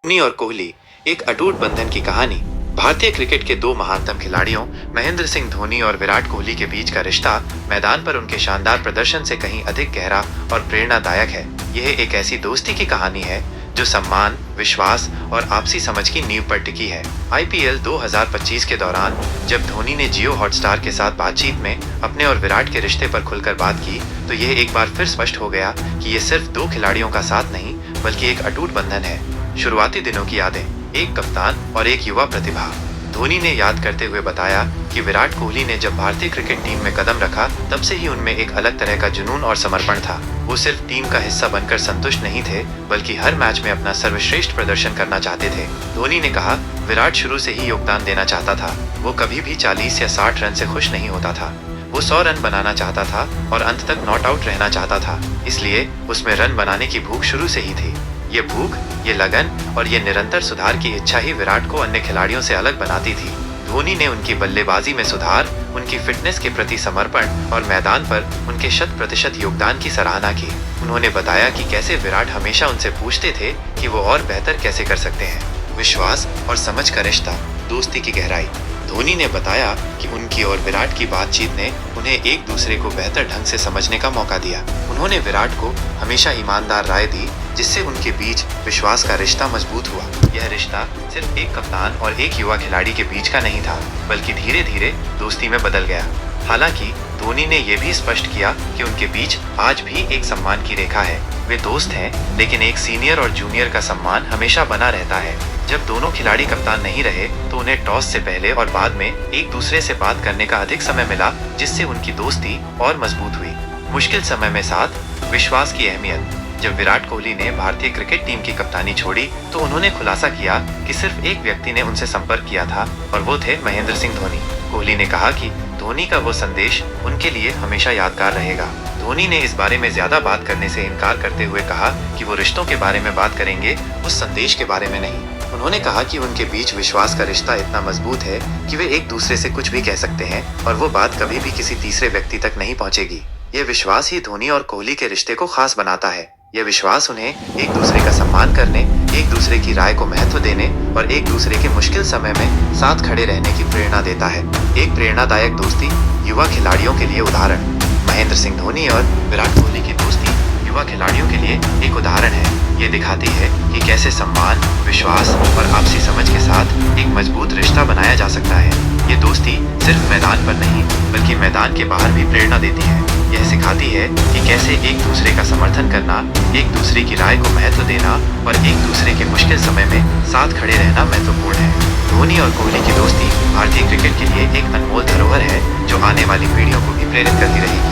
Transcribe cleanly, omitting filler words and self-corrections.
धोनी और कोहली, एक अटूट बंधन की कहानी। भारतीय क्रिकेट के दो महानतम खिलाड़ियों महेंद्र सिंह धोनी और विराट कोहली के बीच का रिश्ता मैदान पर उनके शानदार प्रदर्शन से कहीं अधिक गहरा और प्रेरणादायक है। यह एक ऐसी दोस्ती की कहानी है जो सम्मान, विश्वास और आपसी समझ की नींव पर टिकी है। आईपीएल 2025 के दौरान जब धोनी ने जियो हॉटस्टार के साथ बातचीत में अपने और विराट के रिश्ते पर खुलकर बात की, तो यह एक बार फिर स्पष्ट हो गया कि ये सिर्फ दो खिलाड़ियों का साथ नहीं, बल्कि एक अटूट बंधन है। शुरुआती दिनों की यादें, एक कप्तान और एक युवा प्रतिभा। धोनी ने याद करते हुए बताया कि विराट कोहली ने जब भारतीय क्रिकेट टीम में कदम रखा, तब से ही उनमें एक अलग तरह का जुनून और समर्पण था। वो सिर्फ टीम का हिस्सा बनकर संतुष्ट नहीं थे, बल्कि हर मैच में अपना सर्वश्रेष्ठ प्रदर्शन करना चाहते थे। धोनी ने कहा, विराट शुरू से ही योगदान देना चाहता था। वो कभी भी 40 या 60 रन से खुश नहीं होता था। वो 100 रन बनाना चाहता था और अंत तक नॉट आउट रहना चाहता था। इसलिए उसमें रन बनाने की भूख शुरू से ही थी। ये भूख, ये लगन और ये निरंतर सुधार की इच्छा ही विराट को अन्य खिलाड़ियों से अलग बनाती थी। धोनी ने उनकी बल्लेबाजी में सुधार, उनकी फिटनेस के प्रति समर्पण और मैदान पर उनके 100% योगदान की सराहना की। उन्होंने बताया कि कैसे विराट हमेशा उनसे पूछते थे कि वो और बेहतर कैसे कर सकते हैं। विश्वास और समझ का रिश्ता, दोस्ती की गहराई। धोनी ने बताया कि उनकी और विराट की बातचीत ने उन्हें एक दूसरे को बेहतर ढंग से समझने का मौका दिया। उन्होंने विराट को हमेशा ईमानदार राय दी, जिससे उनके बीच विश्वास का रिश्ता मजबूत हुआ। यह रिश्ता सिर्फ एक कप्तान और एक युवा खिलाड़ी के बीच का नहीं था, बल्कि धीरे धीरे दोस्ती में बदल गया। हालांकि धोनी ने यह भी स्पष्ट किया कि उनके बीच आज भी एक सम्मान की रेखा है। वे दोस्त हैं, लेकिन एक सीनियर और जूनियर का सम्मान हमेशा बना रहता है। जब दोनों खिलाड़ी कप्तान नहीं रहे, तो उन्हें टॉस से पहले और बाद में एक दूसरे से बात करने का अधिक समय मिला, जिससे उनकी दोस्ती और मजबूत हुई। मुश्किल समय में साथ, विश्वास की अहमियत। जब विराट कोहली ने भारतीय क्रिकेट टीम की कप्तानी छोड़ी, तो उन्होंने खुलासा किया कि सिर्फ एक व्यक्ति ने उनसे संपर्क किया था और वो थे महेंद्र सिंह धोनी। कोहली ने कहा कि धोनी का वो संदेश उनके लिए हमेशा यादगार रहेगा। धोनी ने इस बारे में ज्यादा बात करने से इनकार करते हुए कहा कि वो रिश्तों के बारे में बात करेंगे, उस संदेश के बारे में नहीं। उन्होंने कहा कि उनके बीच विश्वास का रिश्ता इतना मजबूत है कि वे एक दूसरे से कुछ भी कह सकते हैं और वो बात कभी भी किसी तीसरे व्यक्ति तक नहीं पहुंचेगी। यह विश्वास ही धोनी और कोहली के रिश्ते को खास बनाता है। यह विश्वास उन्हें एक दूसरे का सम्मान करने, एक दूसरे की राय को महत्व देने और एक दूसरे के मुश्किल समय में साथ खड़े रहने की प्रेरणा देता है। एक प्रेरणादायक दोस्ती, युवा खिलाड़ियों के लिए उदाहरण। महेंद्र सिंह धोनी और विराट कोहली की दोस्ती युवा खिलाड़ियों के लिए एक उदाहरण है। ये दिखाती है कि कैसे सम्मान, विश्वास और आपसी समझ के साथ एक मजबूत रिश्ता बनाया जा सकता है। ये दोस्ती सिर्फ मैदान पर नहीं, बल्कि मैदान के बाहर भी प्रेरणा देती है। यह सिखाती है कि कैसे एक दूसरे का समर्थन करना, एक दूसरे की राय को महत्व देना और एक दूसरे के मुश्किल समय में साथ खड़े रहना महत्वपूर्ण है। धोनी और कोहली की दोस्ती भारतीय क्रिकेट के लिए एक अनमोल धरोहर है, जो आने वाली पीढ़ियों को भी प्रेरित करती रहेगी।